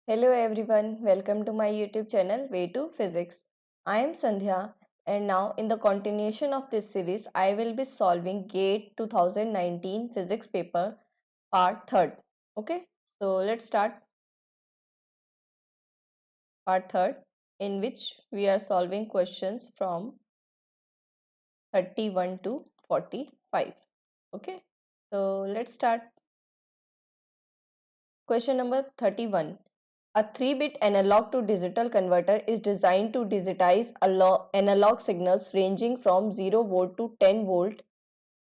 Hello everyone, welcome to my YouTube channel Way to Physics. I am Sandhya and now in the continuation of this series I will be solving GATE 2019 physics paper part 3rd. Okay, so let's start part 3rd in which we are solving questions from 31 to 45. Okay, so let's start. Question number 31. A 3-bit analog to digital converter is designed to digitize analog signals ranging from 0 volt to 10 volt.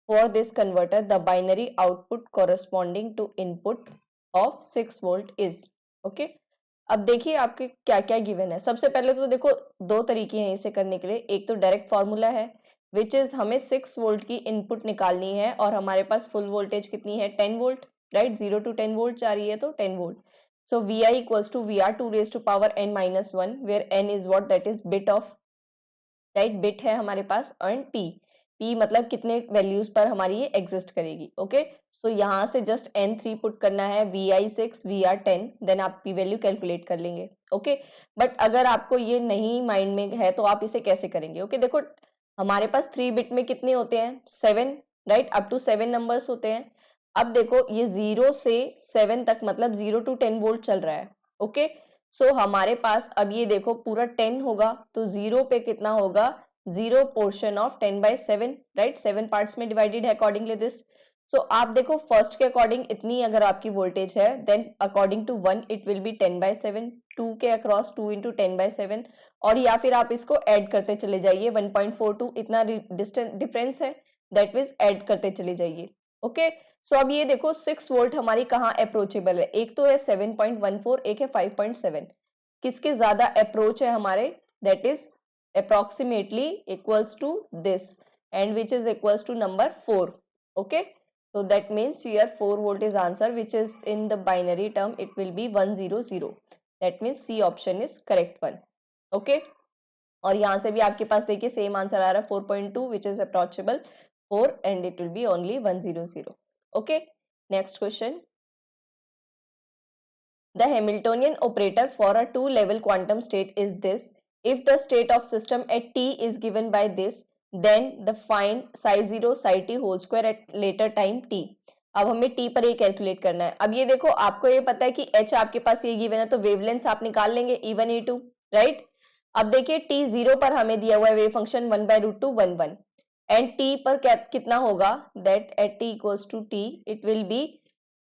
For this converter, the binary output corresponding to input of 6 volt is. Okay? अब देखिए आपके क्या क्या given है. सबसे पहले तो देखो दो तरीके हैं इसे करने के लिए. एक तो डायरेक्ट फॉर्मूला है विच इज हमें 6 वोल्ट की इनपुट निकालनी है और हमारे पास फुल वोल्टेज कितनी है 10 वोल्ट, राइट. 0 to 10 वोल्ट जा रही है तो 10 volt. So Vi equals to VR2 raised to power n minus 1 where n is what, that is bit of, right, bit है हमारे पास. एंड p मतलब कितने वैल्यूज पर हमारी ये एग्जिस्ट करेगी. ओके, सो यहाँ से जस्ट n3 पुट करना है, Vi6 VR10, देन आप p वैल्यू कैलकुलेट कर लेंगे. ओके, बट अगर आपको ये नहीं माइंड में है तो आप इसे कैसे करेंगे. ओके, देखो हमारे पास 3 बिट में कितने होते हैं 7, राइट, अप टू 7 नंबर्स होते हैं. अब देखो ये 0 से 7 तक मतलब 0 to 10 वोल्ट चल रहा है. ओके, सो हमारे पास अब ये देखो पूरा 10 होगा तो 0 पे कितना होगा 0 पोर्शन ऑफ 10/7, राइट. 7 पार्ट्स में डिवाइडेड है अकॉर्डिंगली दिस. सो आप देखो फर्स्ट के अकॉर्डिंग इतनी अगर आपकी वोल्टेज है then according to 1 it will be 10/7. 2 के अक्रॉस 2 into 10/7 और या फिर आप इसको ऐड करते चले जाइए 1.42 इतना डिफरेंस है दैट मीन्स ऐड करते चले जाइए. ओके, सो अब ये देखो 6 वोल्ट हमारी कहाँ अप्रोचेबल है. एक तो है 7.14, एक है 5.7. किसके ज्यादा अप्रोच है हमारे, that is approximately equals to this and which is equals to number 4. Okay, so that means your 4 volt is answer which is in the binary term it will be 100. that means C option is correct one. okay, और यहाँ से भी आपके पास देखिए same answer आ रहा है 4.2 which is approachable 4 and it will be only 100. okay, next question. The Hamiltonian operator for a two-level quantum state is this. If the state of system at t is given by this, then the find psi 0 psi t whole square at later time t. अब हमें t पर ये calculate करना है. अब ये देखो आपको ये पता है कि h आपके पास ये गिवन है तो वेवलेंथ आप निकाल लेंगे E1 E2, राइट. अब देखिए t 0 पर हमें दिया हुआ है वेव फंक्शन 1/√2 1 1 एंड t पर कितना होगा that at t equals to t it will be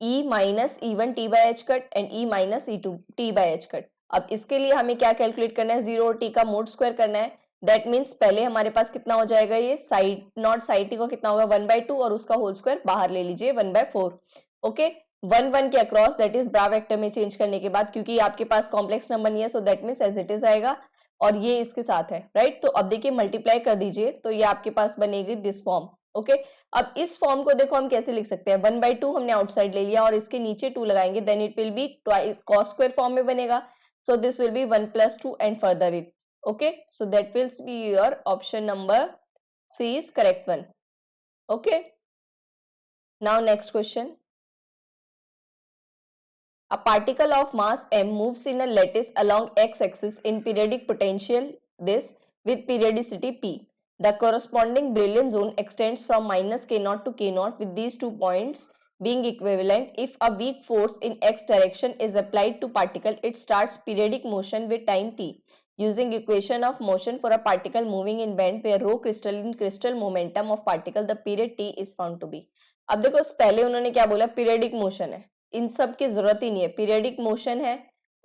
E minus E1 t by h cut and E minus E2 t by h cut. अब इसके लिए हमें क्या कैलकुलेट करना है 0 और t का मोड स्क्वायर करना है. दैट मीन्स पहले हमारे पास कितना हो जाएगा ये साइड नॉट साइड t को कितना होगा 1/2 और उसका होल स्क्वायर बाहर ले लीजिए 1/4. ओके, 1 1 के across that is bra vector में चेंज करने के बाद क्योंकि आपके पास कॉम्प्लेक्स नंबर नहीं है so that means as it is आएगा और ये इसके साथ है, राइट. तो अब देखिए मल्टीप्लाई कर दीजिए तो ये आपके पास बनेगी दिस फॉर्म. ओके, अब इस फॉर्म को देखो हम कैसे लिख सकते हैं 1/2 हमने आउटसाइड ले लिया और इसके नीचे 2 लगाएंगे then it will be twice cos square form में बनेगा. So this will be 1 + 2 and further it. Okay, so that will be your option number C is correct one. Okay, now next question. A particle of mass m moves in a lattice along x-axis in periodic potential this with periodicity p. The corresponding Brillouin zone extends from -k0 to k0 with these 2 points being equivalent. If a weak force in x direction is applied to particle, it starts periodic motion with time t. Using equation of motion for a particle moving in band where rho crystal momentum of particle, the period t is found to be. अब देखो पहले उन्होंने क्या बोला periodic motion है, इन सब की जरूरत ही नहीं है, पीरियडिक मोशन है.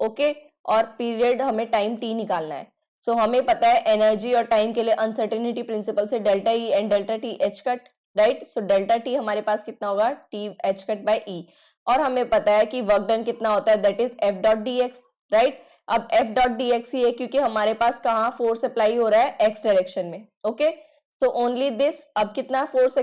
ओके, और पीरियड हमें टाइम टी निकालना है. सो हमें पता है एनर्जी और टाइम के लिए अनसर्टेनिटी प्रिंसिपल से delta E and delta T H cut, right. So delta T हमारे पास कितना होगा टी एच कट बाय ई और हमें पता है कि वर्क डन कितना होता है that is F dot D x, right. अब एफ डॉट डी एक्स ही है क्योंकि हमारे पास कहाँ फोर्स अप्लाई हो रहा है एक्स डायरेक्शन में. Okay, so only this. अब कितना फोर्स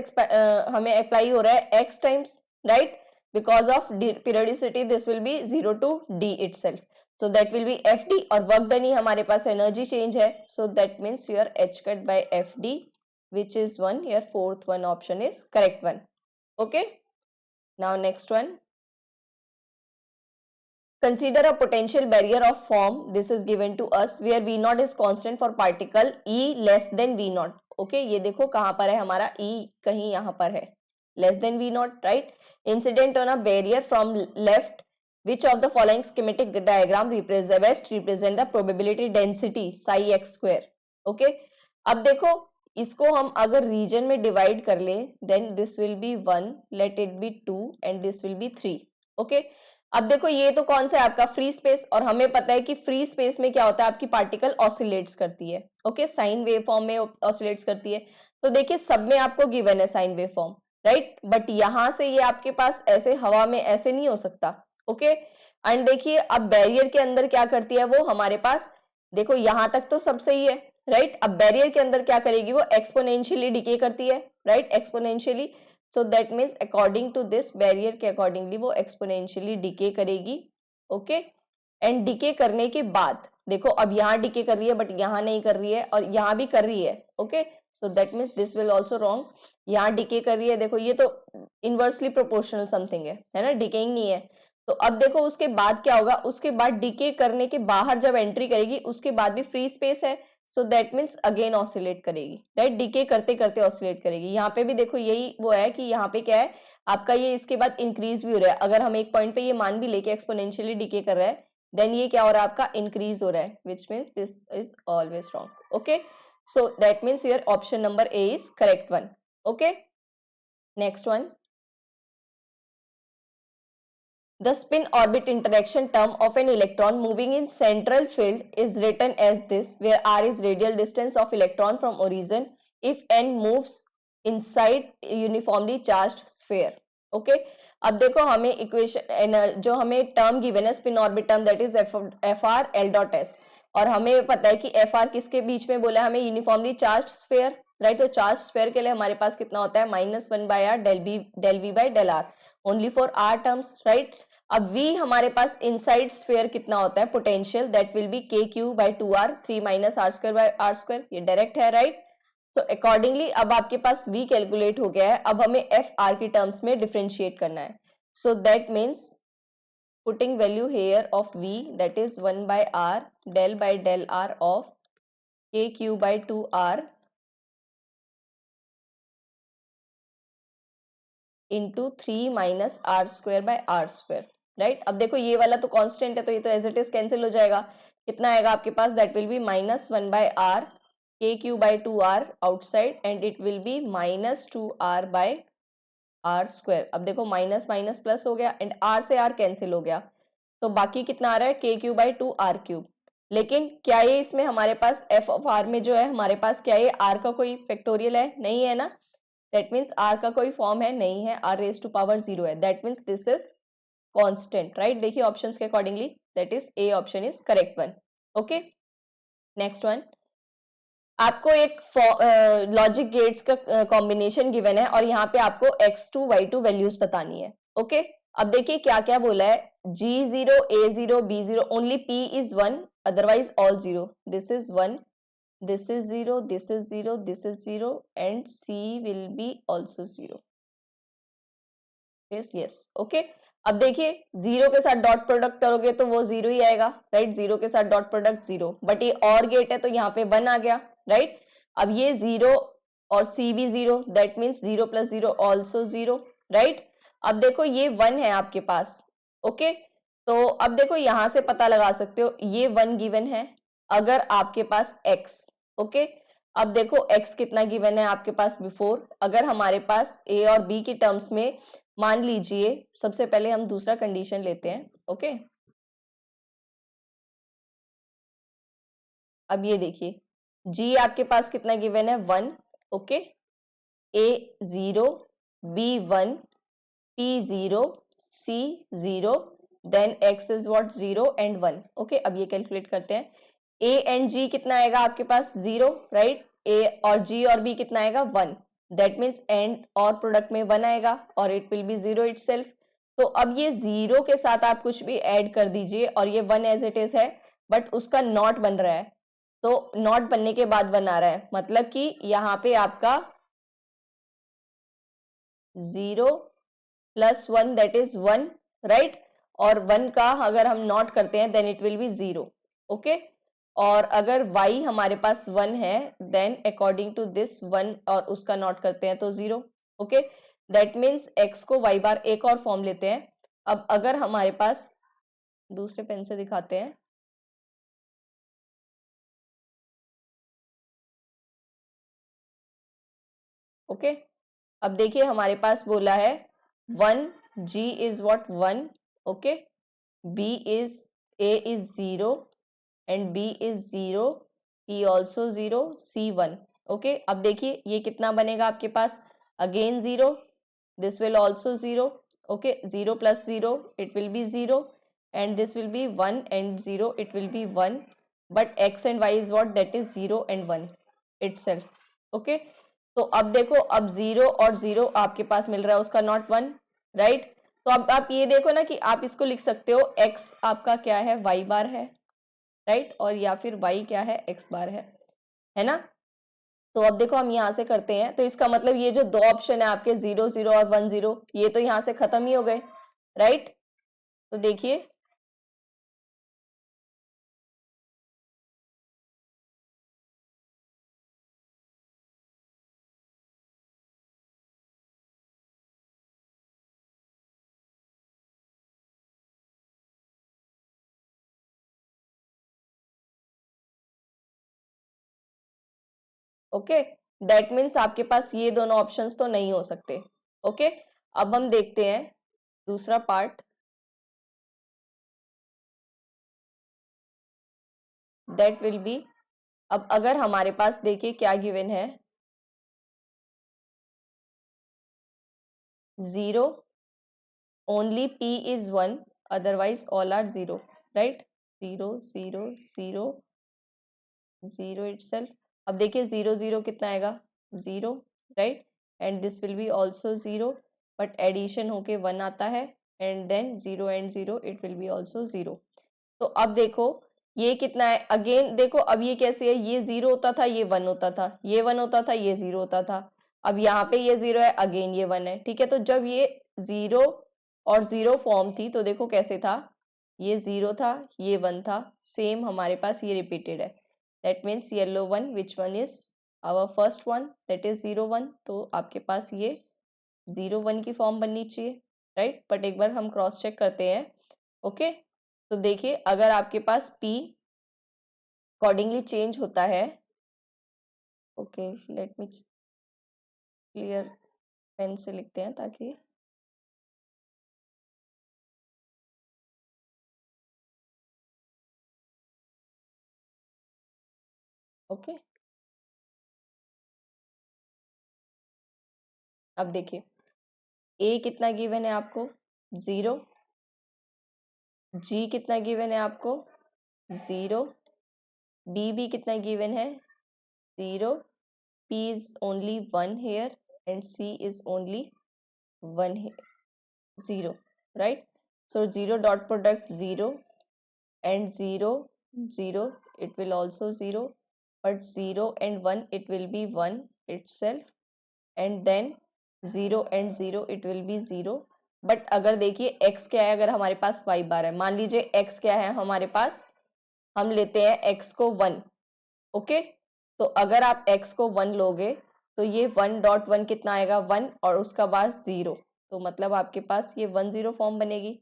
हमें अप्लाई हो रहा है x times, right. because of periodicity this will be 0 to d itself, so that will be fd और work done ही हमारे पास energy change है, so that means your h cut by fd which is one, your fourth one option is correct one. Okay, now next one. Consider a potential barrier of form. This is given to us where V naught is constant for particle E less than V naught. Okay, ये देखो कहाँ पर है हमारा E, कहीं यहाँ पर है, less than V naught, right? Incident on a barrier from left. Which of the following schematic diagram best represent the probability density psi x square? Okay, अब देखो इसको हम अगर रीजन में डिवाइड कर ले, then this will be 1, let it be 2 and this will be 3. Okay, अब देखो ये तो कौन सा है आपका फ्री स्पेस, और हमें पता है कि फ्री स्पेस में क्या होता है, आपकी पार्टिकल ऑसिलेट्स करती है. ओके, साइन वेव फॉर्म में ऑसिलेट्स करती है. तो देखिए सब में आपको गिवन है sine wave form, right, but यहां से ये आपके पास ऐसे हवा में ऐसे नहीं हो सकता. ओके, एंड देखिए अब बैरियर के अंदर क्या करती है वो, हमारे पास देखो यहां तक तो सब सही है, राइट. अब बैरियर के अंदर क्या करेगी वो, एक्सपोनेंशियली डिके करती है, right, exponentially. So that means according to this barrier के अकॉर्डिंगली वो एक्सपोनेंशियली डिके करेगी. ओके, एंड डिके करने के बाद देखो अब यहाँ डिके कर रही है बट यहाँ नहीं कर रही है, और यहाँ भी कर रही है. Okay, so that means this will also wrong. यहाँ डिके कर रही है, देखो ये तो इनवर्सली प्रोपोर्शनल समथिंग है ना, डिकेइंग नहीं है. तो अब देखो उसके बाद क्या होगा, उसके बाद डिके करने के बाहर जब एंट्री करेगी उसके बाद भी फ्री स्पेस है, so that means again oscillate करेगी, राइट, डिके करते करते ऑसिलेट करेगी. यहाँ पे भी देखो यही वो है कि यहाँ पे क्या है आपका, ये इसके बाद इंक्रीज भी हो रहा है. अगर हम एक पॉइंट पे ये मान भी लेके एक्सपोनेंशियली डिके कर रहा है, देन ये क्या हो रहा है आपका, इंक्रीज हो रहा है, which means this is always wrong. Okay, so that means your option number A is correct one. Okay, next one. The spin-orbit interaction term of an electron moving in central field is written as this, where r is radial distance of electron from origin if n moves inside uniformly charged sphere. Okay, अब देखो हमें equation जो हमें term given है spin orbit term, that is F R L dot S, और हमें पता है कि एफ आर किसके बीच में बोला है हमें, यूनिफॉर्मली चार्ज्ड स्फेयर, राइट. तो चार्ज स्फेयर के लिए हमारे पास कितना होता है, -1/r del v by del r, only for R terms, right. अब v हमारे पास इनसाइड स्फेयर कितना होता है potential, that will B k3/2r 3 - r²/r², ये डायरेक्ट है, राइट. सो अकॉर्डिंगली अब आपके पास v कैलकुलेट हो गया है, अब हमें एफ आर की टर्म्स में डिफरेंशिएट करना है. So that means putting value here of v, that is 1/r del r of k3/2r into 3 - r²/r², right. अब देखो ये वाला तो कांस्टेंट है तो ये तो एज इट इज कैंसिल हो जाएगा. कितना आएगा आपके पास, that will be -1/r k3/2r outside and it will be -2r/r². अब देखो माइनस माइनस प्लस हो गया एंड r से r कैंसिल हो गया, तो बाकी कितना आ रहा है k3/2r³. लेकिन क्या ये इसमें हमारे पास f ऑफ r में जो है हमारे पास क्या ये r का कोई फैक्टोरियल है, नहीं है ना. दैट मीन्स r का कोई फॉर्म है, नहीं है, r⁻0 है. That means this is constant, right. देखिए ऑप्शंस के accordingly that is A option is correct one. Okay, next one. आपको एक लॉजिक गेट्स का कॉम्बिनेशन गिवन है और यहाँ पे आपको x2 y2 वैल्यूज बतानी है. ओके, अब देखिए क्या क्या बोला है, G0 A0 B0 only P is 1 otherwise all 0. This is 1, this is 0, this is 0, this is 0 and C will be also 0. yes. Okay, अब देखिए 0 के साथ डॉट प्रोडक्ट करोगे तो वो 0 ही आएगा, राइट. 0 के साथ डॉट प्रोडक्ट 0, बट ये और गेट है तो यहाँ पे 1 आ गया, राइट. अब ये 0 और C भी 0, दैट मीन्स 0 + 0 ऑल्सो 0, राइट. अब देखो ये 1 है आपके पास. ओके, तो अब देखो यहां से पता लगा सकते हो ये 1 गिवन है अगर आपके पास x. ओके, अब देखो x कितना गिवन है आपके पास बिफोर, अगर हमारे पास a और b की टर्म्स में मान लीजिए, सबसे पहले हम दूसरा कंडीशन लेते हैं. ओके, अब ये देखिए g आपके पास कितना गिवन है 1. Okay, a 0 b 1 p 0 c 0 then x is what 0 and 1. Okay, अब ये कैलकुलेट करते हैं. a एंड g कितना आएगा आपके पास 0, राइट. a और g और b कितना आएगा 1, दैट मीन्स एंड और प्रोडक्ट में 1 आएगा और इट विल बी 0 इटसेल्फ. तो अब ये 0 के साथ आप कुछ भी ऐड कर दीजिए और ये 1 एज इट इज है, बट उसका नॉट बन रहा है, तो नॉट बनने के बाद 1 आ रहा है, मतलब कि यहाँ पे आपका 0 + 1 दैट इज 1, राइट. और 1 का अगर हम नॉट करते हैं then it will be 0, okay. और अगर y हमारे पास 1 है देन अकॉर्डिंग टू दिस 1 और उसका नॉट करते हैं तो 0, ओके। दैट मीन्स x को y बार एक और फॉर्म लेते हैं। अब अगर हमारे पास दूसरे पेन से दिखाते हैं, ओके। अब देखिए हमारे पास बोला है 1, g is what 1, okay, b is a is 0 and b is 0, p also 0, c 1, okay. अब देखिए ये कितना बनेगा आपके पास, again 0, this will also 0, okay, 0 plus 0 it will be 0 and this will be 1 and 0 it will be 1, but x and y is what, that is 0 and 1 itself, okay। तो अब देखो, अब 0 और 0 आपके पास मिल रहा है, उसका नॉट 1, राइट। तो अब आप ये देखो ना कि आप इसको लिख सकते हो x आपका क्या है, y बार है, राइट, और या फिर y क्या है, x बार है ना। तो अब देखो हम यहां से करते हैं, तो इसका मतलब ये जो दो ऑप्शन है आपके 0 0 और 1 0, ये तो यहां से खत्म ही हो गए, राइट। तो देखिए ओके, दैट मीन्स आपके पास ये दोनों ऑप्शंस तो नहीं हो सकते, ओके। अब हम देखते हैं दूसरा पार्ट, दैट विल बी, अब अगर हमारे पास देखिए क्या गिवन है, 0, only p is 1, otherwise all are 0, right, 0 0 0 0 itself। अब देखिए 0 0 कितना आएगा, 0, right, and this will be also 0, but addition होके 1 आता है, and then 0 and 0 it will be also 0। तो अब देखो ये कितना है, अगेन देखो अब ये कैसे है, ये 0 होता था, ये 1 होता था, ये 1 होता था, ये 0 होता था। अब यहाँ पे ये 0 है, अगेन ये 1 है, ठीक है। तो जब ये 0 और 0 फॉर्म थी तो देखो कैसे था, ये 0 था, ये 1 था, सेम हमारे पास ये रिपीटेड है। That means yellow 1, which one is our first one, that is 0 1। तो आपके पास ये 0 1 की फॉर्म बननी चाहिए, राइट। बट एक बार हम क्रॉस चेक करते हैं, ओके। तो देखिए अगर आपके पास p अकॉर्डिंगली चेंज होता है, okay, let me clear, pen से लिखते हैं ताकि, ओके। अब देखिए a कितना गिवन है आपको, 0, g कितना गिवन है आपको, 0, b भी कितना गिवन है, 0, p is only 1 here and c is only 1 here, 0, right। So 0 dot product 0 and 0 0 it will also 0, but 0 and 1 it will be 1 itself, and then 0 and 0 it will be 0। But अगर देखिए x क्या है, अगर हमारे पास y बार है, मान लीजिए x क्या है हमारे पास, हम लेते हैं x को 1, ओके। तो अगर आप x को 1 लोगे तो ये 1.1 कितना आएगा, 1 और उसका बाद 0, तो मतलब आपके पास ये 1 0 फॉर्म बनेगी।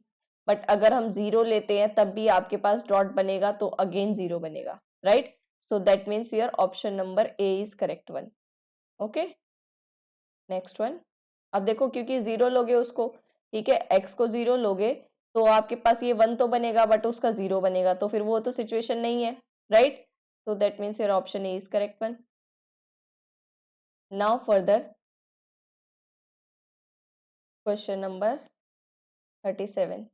बट अगर हम 0 लेते हैं तब भी आपके पास डॉट बनेगा, तो अगेन 0 बनेगा, right. So that means your option number A is correct one, okay. Next one, अब देखो क्योंकि 0 लोगे उसको, ठीक है, x को 0 लोगे तो आपके पास ये 1 तो बनेगा बट उसका 0 बनेगा, तो फिर वो तो सिचुएशन नहीं है, right. So that means your option A is correct one. Now further, question number 37.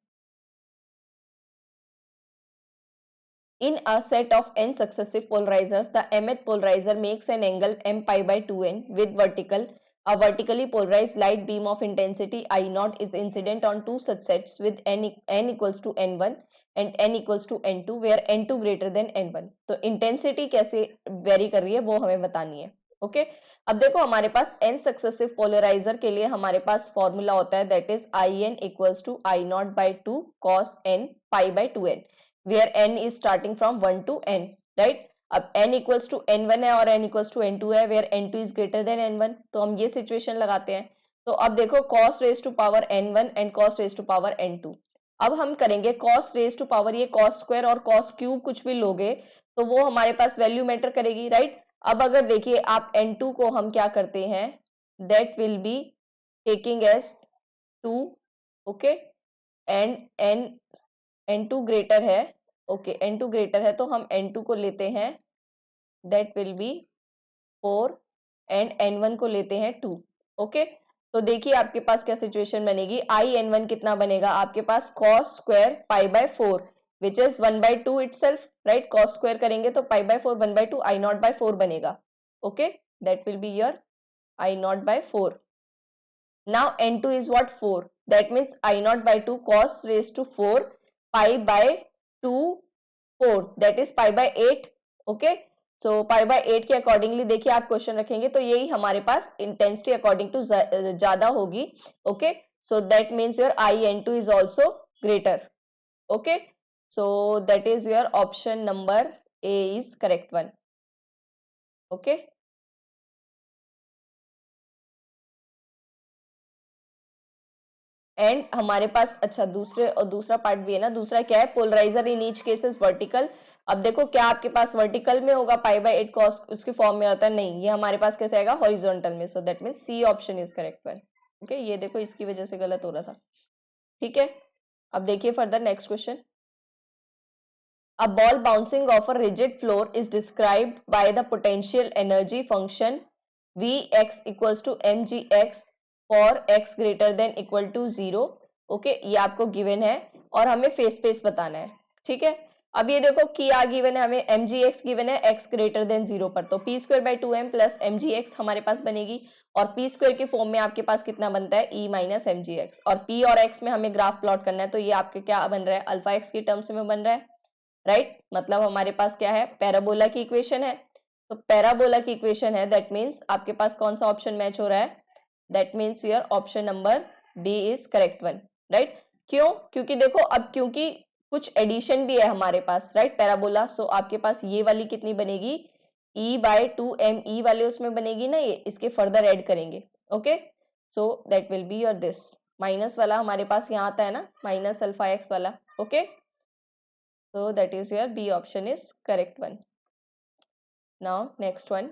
In a set of n successive polarizers, the mth polarizer makes an angle m pi by 2n with vertical. A vertically polarized light beam of intensity I naught is incident on two such sets with n equals to n1 and n equals to n2 where n2 greater than n1. तो intensity कैसे vary कर रही है वो हमें बतानी है, okay अब देखो हमारे पास n सक्सेसिव पोलराइजर के लिए हमारे पास फॉर्मूला होता है that is in equals to I naught by two cos n pi by two N where n is starting from 1 to n right. अब n इक्वल्स टू n1 है और n equals to n2 है where n2 is greater than n1, तो हम ये situation लगाते हैं। तो अब देखो cos raise to power n1 and cos raise to power n2, अब हम करेंगे cos रेज टू पावर ये cos स्क्वायर और cos क्यूब कुछ भी लोगे तो वो हमारे पास वैल्यू मैटर करेगी राइट। अब अगर देखिए आप n2 को हम क्या करते हैं that will be taking as 2 okay and n2 greater है ओके n2 ग्रेटर है तो हम n2 को लेते हैं that will B 4 and n1 को लेते हैं 2 ओके। तो देखिए आपके पास क्या सिचुएशन बनेगी आई n1 कितना बनेगा आपके पास cos square pi by 4 which is 1 by 2 itself right. cos square करेंगे तो pi by 4 1 by 2 I naught by 4 बनेगा okay that will be your I naught by 4। Now n2 is what 4 that means I naught by 2 cos raise to 4 pi by 2 4 that is pi by 8 okay. So pi by 8 के accordingly देखिए आप question रखेंगे तो यही हमारे पास intensity according to ज्यादा होगी okay. So that means your I n2 is also greater okay. So that is your option number A is correct one. Okay. And हमारे पास अच्छा दूसरा पार्ट भी है ना। दूसरा क्या है polarizer in each cases vertical. अब देखो क्या आपके पास वर्टिकल में होगा पाई बाय 8 कॉस उसके फॉर्म में होता है, नहीं ये हमारे पास कैसे आएगा हॉरिजॉन्टल में। So that means C option is correct one okay. ये देखो इसकी वजह से गलत हो रहा था ठीक है। अब देखिए further next question. A ball bouncing off a rigid floor is described by the potential energy function Vx equals to mgx for x greater than equal to 0 okay ये आपको गिवन है और हमें फेस स्पेस बताना है ठीक है। अब ये देखो क्या गिवन है हमें mgx गिवन है x ग्रेटर देन 0 पर, तो p square by 2m plus mgx हमारे पास बनेगी और p स्क्वायर के फॉर्म में आपके पास कितना बनता है e माइनस mgx और p और x में हमें ग्राफ प्लॉट करना है तो ये आपके क्या बन रहा है अल्फा x की टर्म्स में बन रहा है राइट मतलब हमारे पास क्या है पैराबोला की इक्वेशन है। तो पैराबोला की इक्वेशन है दैट मीन्स आपके पास कौन सा ऑप्शन मैच हो रहा है that means your option number D is correct one right. क्यों क्योंकि देखो अब क्योंकि कुछ एडिशन भी है हमारे पास राइट पैराबोला। सो आपके पास ये वाली कितनी बनेगी e बाय 2m वाले उसमें बनेगी ना ये इसके फर्दर ऐड करेंगे okay. So that will be your this minus वाला हमारे पास यहाँ आता है ना माइनस अल्फा एक्स वाला okay. So that is your B option is correct one. Now next one.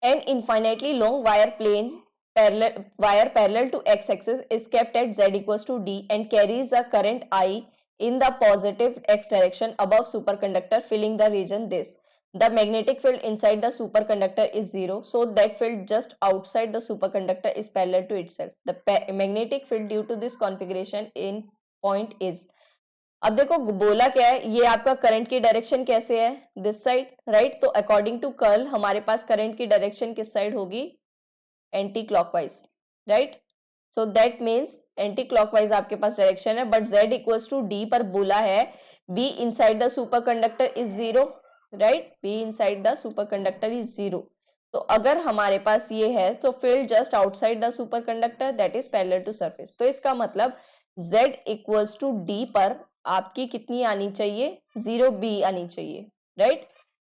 An infinitely long wire parallel to x-axis is kept at z equals to d and carries a current I in the positive x direction above superconductor filling the region this. The magnetic field inside the superconductor is 0, so that field just outside the superconductor is parallel to itself. The magnetic field due to this configuration in point is. अब देखो बोला क्या है ये आपका current की direction कैसे है दिस साइड राइट। तो अकॉर्डिंग टू कर्ल हमारे पास करंट की डायरेक्शन किस साइड होगी anticlockwise right. So that means anticlockwise आपके पास डायरेक्शन है but z equals to d पर बोला है b inside the superconductor is 0 right. b inside the superconductor is 0 तो अगर हमारे पास ये है तो field just outside the superconductor that is parallel to surface. तो इसका मतलब z इक्वल्स टू d पर आपकी कितनी आनी चाहिए 0b आनी चाहिए राइट।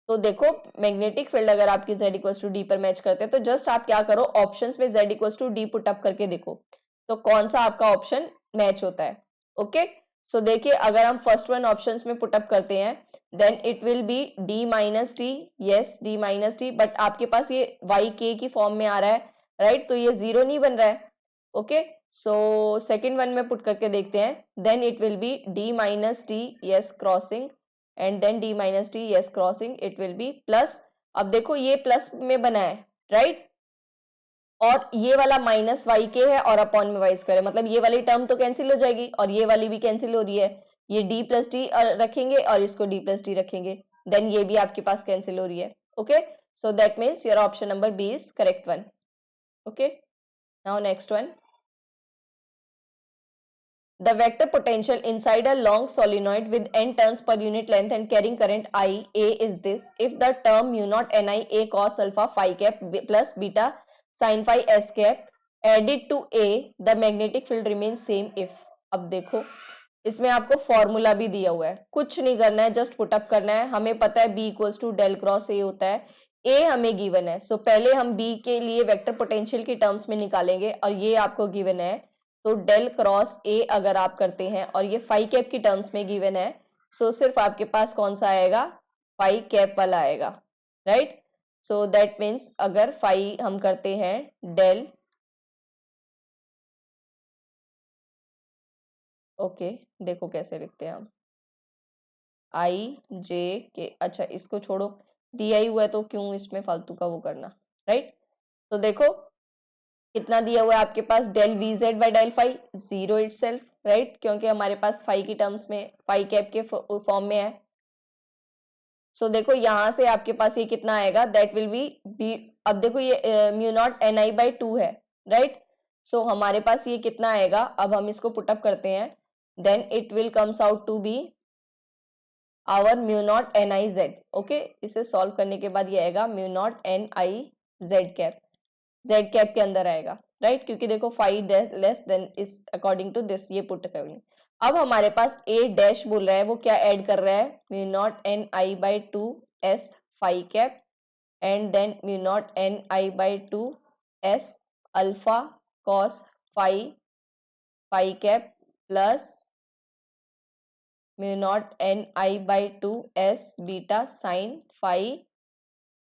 तो देखो मैग्नेटिक फील्ड अगर आपकी z इक्वल्स टू डी पर मैच करते हैं तो जस्ट आप क्या करो ऑप्शंस में z equals to D put up करके देखो तो कौन सा आपका ऑप्शन मैच होता है ओके। सो देखिए अगर हम फर्स्ट वन ऑप्शंस में पुट अप करते हैं then it will be d minus D yes d minus D but आपके पास ये y k की फॉर्म में आ रहा है राइट तो ये 0 नहीं बन रहा है ओके। सो सेकेंड वन में पुट करके देखते हैं then it will be d minus D yes crossing and then d minus D yes crossing it will be plus. अब देखो ये प्लस में बना है राइट और ये वाला माइनस वाई के है और अपॉन में वाई स्क्वायर है मतलब ये वाली टर्म तो कैंसिल हो जाएगी और ये वाली भी कैंसिल हो रही है। ये d प्लस डी रखेंगे और इसको d प्लस डी रखेंगे देन ये भी आपके पास कैंसिल हो रही है okay. So that means your option number B is correct one okay. Now next one. The vector potential inside a long solenoid with n turns per unit length and carrying current I A is this. If the term mu naught Ni A cos alpha phi cap plus beta sin phi S cap added to A, the magnetic field remains same if. अब देखो इसमें आपको formula भी दिया हुआ है, कुछ नहीं करना है, जस्ट पुटअप करना है. हमें पता है B equals to del cross A होता है, A हमें गिवन है. सो पहले हम B के लिए वेक्टर पोटेंशियल की टर्म्स में निकालेंगे और ये आपको गिवन है. तो डेल क्रॉस ए अगर आप करते हैं और ये फाई कैप की टर्म्स में गिवन है, सो सिर्फ आपके पास कौन सा आएगा, फाई कैप वाला आएगा, राइट. सो दैट मीन्स अगर फाई हम करते हैं डेल, ओके देखो कैसे लिखते हैं हम, आई जे के, अच्छा इसको छोड़ो, दिया ही हुआ है तो क्यों इसमें फालतू का वो करना, राइट. तो देखो कितना दिया हुआ है आपके पास, del V Z by del phi zero itself, right, क्योंकि हमारे पास फाई की टर्म्स में फाई कैप के फॉर्म में है. सो देखो यहां से आपके पास ये कितना आएगा, दैट विल बी, अब देखो ये mu naught N I by to है, राइट. सो हमारे पास ये कितना आएगा, अब हम इसको पुटअप करते हैं, then it will comes out to be our mu not N I Z. Okay, इसे सॉल्व करने के बाद ये आएगा mu not N I Z cap, Z cap के अंदर आएगा, राइट, क्योंकि देखो five less than is according to this, ये पुट करेंगे. अब हमारे पास ए डैश बोल रहा है, वो क्या ऐड कर रहा है, mu not N I by two S phi cap and then mu not N I by two S alpha cos phi phi cap plus mu not N I by two S beta sine phi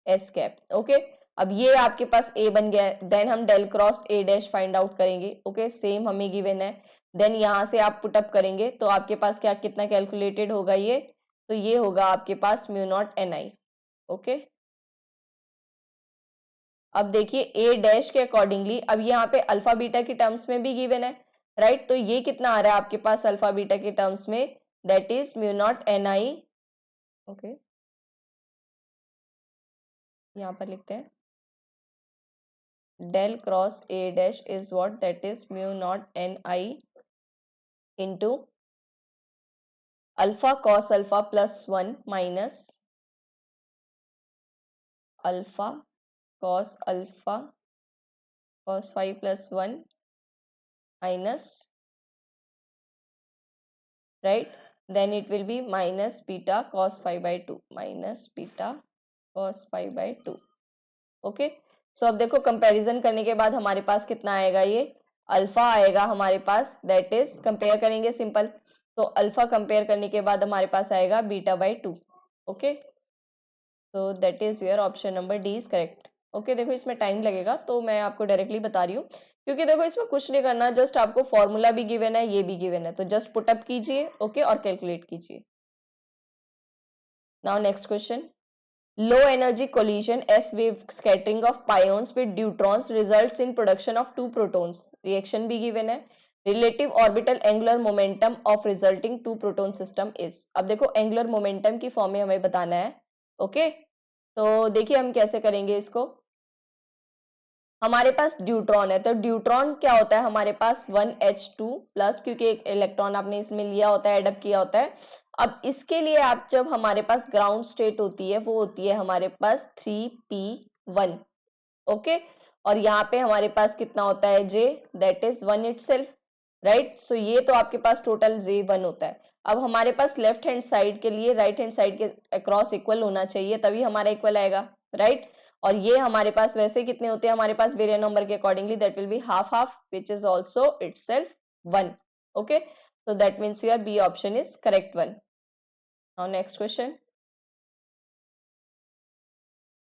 S cap. Okay, अब ये आपके पास ए बन गया है, then हम del cross A dash find out करेंगे. Okay, same हमें given है, देन यहां से आप पुटअप करेंगे तो आपके पास क्या कितना कैलकुलेटेड होगा ये, तो ये होगा आपके पास mu not N I. Okay, अब देखिए ए डैश के अकॉर्डिंगली, अब यहाँ पे अल्फा बीटा की टर्म्स में भी गिवन है, राइट. तो ये कितना आ रहा है आपके पास अल्फा बीटा के टर्म्स में, that is mu naught N I. Okay, यहाँ पर लिखते हैं del cross a dash is what, that is mu naught n I into alpha cos alpha plus 1 minus alpha cos alpha cos phi plus 1 minus, right, then it will be minus beta cos phi by 2, minus beta cos phi by 2. Okay, सो अब देखो comparison करने के बाद हमारे पास कितना आएगा, ये alpha आएगा हमारे पास, दैट इज कंपेयर करेंगे सिंपल, तो अल्फा कंपेयर करने के बाद हमारे पास आएगा बीटा बाई टू. ओके, तो that is your option number D is correct. Okay, देखो इसमें टाइम लगेगा तो मैं आपको डायरेक्टली बता रही हूँ, क्योंकि देखो इसमें कुछ नहीं करना, जस्ट आपको फॉर्मूला भी गिवन है, ये भी गिवन है, तो जस्ट पुटअप कीजिए. ओके, और कैलकुलेट कीजिए. Now next question, low energy collision S wave scattering of pions with deuterons results in production of two protons. Reaction भी given है. Relative orbital angular momentum of resulting two proton system is. अब देखो angular momentum की form में हमें बताना है. Okay, तो देखिए हम कैसे करेंगे इसको. हमारे पास ड्यूट्रॉन है, तो ड्यूट्रॉन क्या होता है हमारे पास 1H2 प्लस, क्योंकि एक इलेक्ट्रॉन आपने इसमें लिया होता है, एडअप किया होता है. अब इसके लिए आप जब हमारे पास ग्राउंड स्टेट होती है, वो होती है हमारे पास 3p1. ओके, और यहाँ पे हमारे पास कितना होता है J, that is 1 itself, right. So ये तो आपके पास टोटल J1 होता है. अब हमारे पास लेफ्ट हैंड साइड के लिए राइट हैंड साइड के अक्रॉस इक्वल होना चाहिए, तभी हमारा इक्वल आएगा, राइट. और ये हमारे पास वैसे कितने होते हैं हमारे पास बेरियर नंबर के accordingly, that will be half half which is also itself 1. Okay, so that means your B option is correct one. Now next question,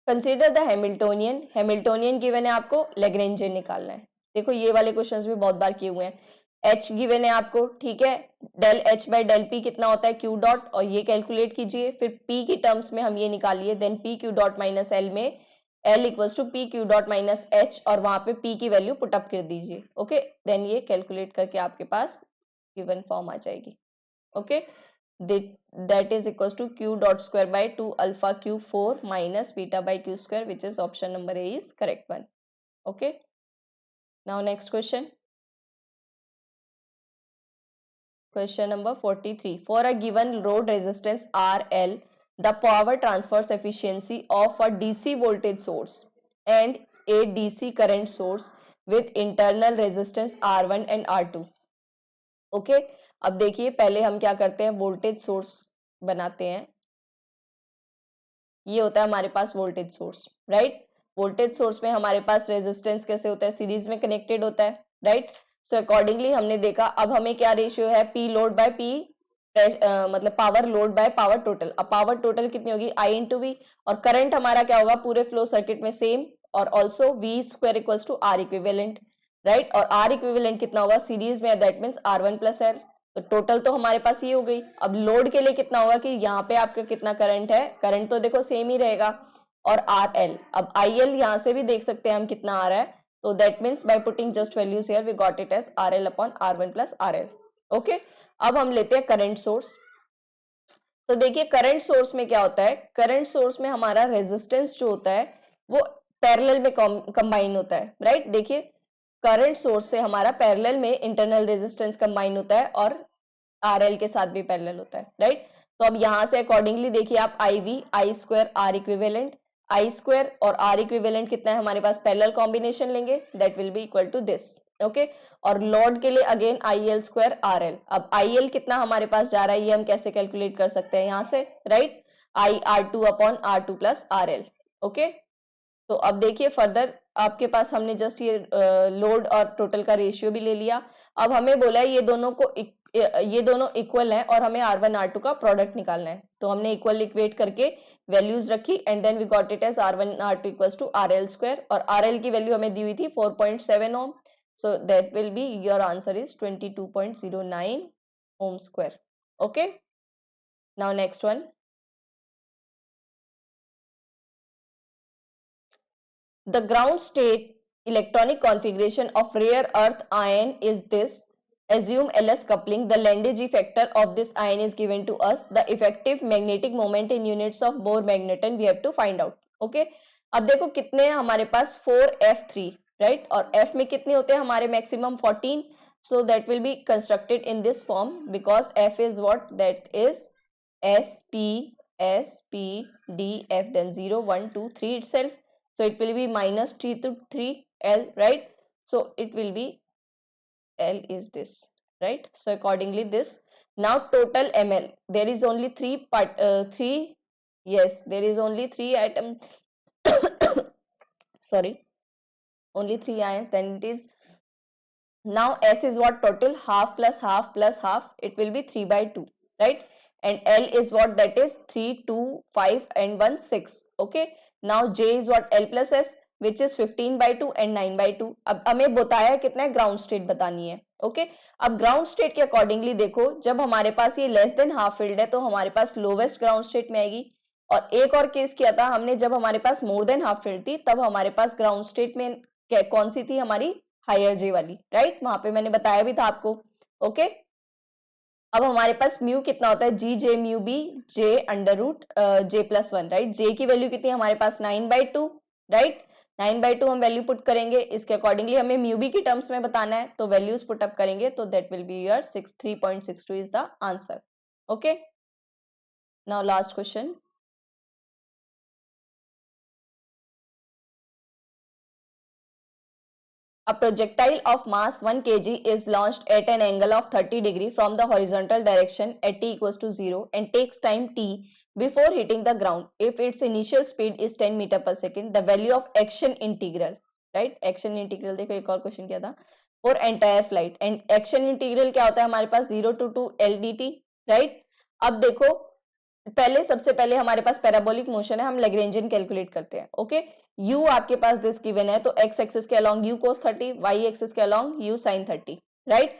consider the Hamiltonian. Hamiltonian given है आपको, Lagrangian निकालना है. देखो ये वाले questions भी बहुत बार किए हुए हैं. H given है आपको, ठीक है, del H by del P कितना होता है Q डॉट, और ये कैलकुलेट कीजिए. फिर P की टर्म्स में हम ये निकालिए, then P Q dot minus L में L equals to P Q dot minus H, और वहां पे P की वैल्यू पुटअप कर दीजिए. ओके, देन ये कैलकुलेट करके आपके पास गिवन फॉर्म आ जाएगी. Okay, that is equals to q dot square by 2 alpha q4 minus beta by q square, which is option number A is correct one. Okay, now next question, Question number 43. For a given load resistance RL, the power transfer efficiency of a DC voltage source and a DC current source with internal resistance R1 and R2. Okay अब देखिए पहले हम क्या करते हैं, voltage source बनाते हैं. ये होता है हमारे पास voltage source, right. Voltage source में हमारे पास रेजिस्टेंस कैसे होता है, सीरीज में कनेक्टेड होता है, राइट. सो अकॉर्डिंगली हमने देखा अब हमें क्या रेशियो है, पी लोड बाय पी मतलब power load by power total. अब पावर टोटल कितनी होगी, आई इंटू वी, और करंट हमारा क्या होगा पूरे फ्लो सर्किट में सेम, और also V square equals to R equivalent, right. और आर इक्विवेलेंट कितना होगा सीरीज में, that means R one plus L. तो टोटल तो हमारे पास ये हो गई. अब लोड के लिए कितना होगा कि यहाँ पे आपका कितना करंट है, करंट तो देखो सेम ही रहेगा, और आर एल. अब आई एल यहाँ से भी देख सकते हैं हम कितना आ रहा है, तो that means by putting just values here we got it as R L upon R one plus R L. Okay अब हम लेते हैं करंट सोर्स. तो देखिए करंट सोर्स में क्या होता है, करंट सोर्स में हमारा रेजिस्टेंस जो होता है वो पैरेलल में कंबाइन होता है, राइट. देखिए करंट सोर्स से हमारा पैरेलल में इंटरनल रेजिस्टेंस कंबाइन होता है और आरएल के साथ भी पैरेलल होता है, राइट. तो अब यहां से अकॉर्डिंगली देखिए आप I V I square R equivalent, I square और आर इक्विवेलेंट कितना है हमारे पास, पैरेलल कॉम्बिनेशन लेंगे, that will be equal to this. Okay और लोड के लिए again I L square R L. अब आई एल कितना हमारे पास जा रहा है ये हम कैसे कैलकुलेट कर सकते हैं यहाँ से, right. I R two upon R two plus R L. Okay तो अब देखिए फर्दर आपके पास हमने जस्ट ये लोड और टोटल का रेशियो भी ले लिया. अब हमें बोला है ये दोनों इक्वल हैं और हमें R1 R2 का प्रोडक्ट निकालना है. तो हमने इक्वल इक्वेट करके वैल्यूज रखी and then we got it as R1 R2 equals to RL square, और RL की वैल्यू हमें दी हुई थी 4.7 ohm. So that will be your answer is 22.09 ohm square. Okay now next one. The ground state electronic configuration of rare earth ion is this. Assume LS coupling. The Landé factor of this ion is given to us. The effective magnetic moment in units of Bohr magneton we have to find out. Okay. अब देखो कितने हमारे पास 4F3, right? और F में कितने होते हैं हमारे maximum 14. So that will be constructed in this form because F is what? That is SP then 0 1 2 3 itself. So it will be minus 3 to 3 L, right? So it will be L is this, right? So accordingly this. Now total ml, there is only there is only 3 atom sorry, only 3 ions. Then it is now S is what, total half plus half plus half, it will be 3 by 2, right? And L is what, that is 3 2 5 and 1 6. Okay now J is what, L plus S which is 15 by 2 and 9 by 2. अब हमें बताया कितना है, ground state बतानी है. Okay अब ground state के accordingly देखो जब हमारे पास ये लेस देन हाफ फील्ड है तो हमारे पास लोवेस्ट ग्राउंड स्टेट में आएगी. और एक और केस किया था हमने, जब हमारे पास मोर देन हाफ फील्ड थी तब हमारे पास ग्राउंड स्टेट में कौन सी थी हमारी, हायर जे वाली, राइट. वहां पे मैंने बताया भी था आपको. ओके अब हमारे पास म्यू कितना होता है, G J mu B J under root J plus one, right. J की वैल्यू कितनी है हमारे पास 9/2, राइट. 9/2 हम वैल्यू पुट करेंगे, इसके अकॉर्डिंगली हमें म्यू बी की टर्म्स में बताना है तो वैल्यूज पुट अप करेंगे तो that will be your 3.62 is the answer. Okay now last question. A projectile of mass 1 kg is launched at an angle of 30 degree from the horizontal direction at t equals to 0 and takes time t before hitting the ground. If its initial speed is 10 meter per second, the value of action integral, right? Action integral देखो एक और question किया था for entire flight. And action integral क्या होता है हमारे पास 0 to 2 L dt, right? अब देखो सबसे पहले हमारे पास पैराबोलिक मोशन है, हम लैग्रेंजियन कैलकुलेट करते हैं. ओके u आपके पास दिस गिवन है तो x एक्सिस के along u cos 30, y axis के अलोंग u sin 30, राइट.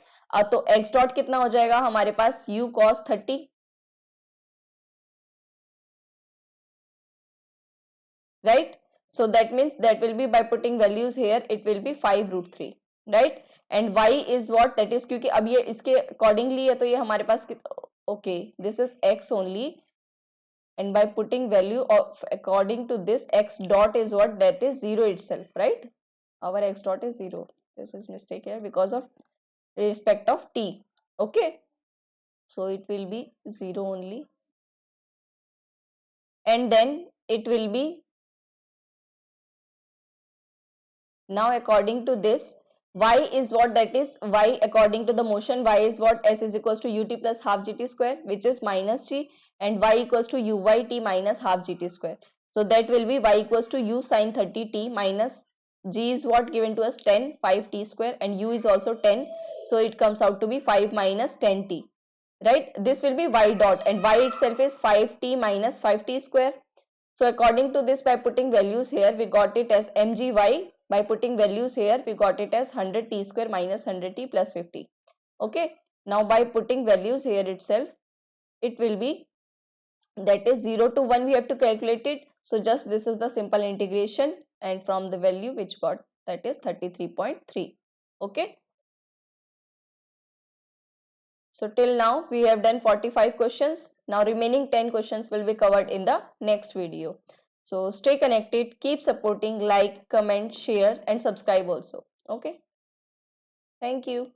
तो x डॉट कितना हो जाएगा हमारे पास u cos 30, right. so that means that will be by putting values here it will be 5√3, right. and y is what, that is क्योंकि अब ये इसके अकॉर्डिंगली है तो ये हमारे पास okay this is x only and by putting value of according to this x dot is what, that is 0 itself, right. our x dot is 0. This is mistake here because of respect of t. Okay So it will be 0 only, and then it will be, now according to this, y is what, that is y according to the motion, y is what, s is equals to ut plus half gt square, which is minus g, and y equals to uyt minus half gt square. So that will be y equals to u sine 30t minus g is what given to us 10 5t square, and u is also 10, so it comes out to be 5 minus 10t, right? This will be y dot, and y itself is 5t minus 5t square. So according to this, by putting values here, we got it as mgy. By putting values here, we got it as 100t square minus 100t plus 50. Okay. Now by putting values here itself, it will be, that is 0 to 1 we have to calculate it. So just this is the simple integration, and from the value which got, that is 33.3. Okay. So till now we have done 45 questions. Now remaining 10 questions will be covered in the next video. So stay connected, keep supporting, like, comment, share and subscribe also. Okay. Thank you.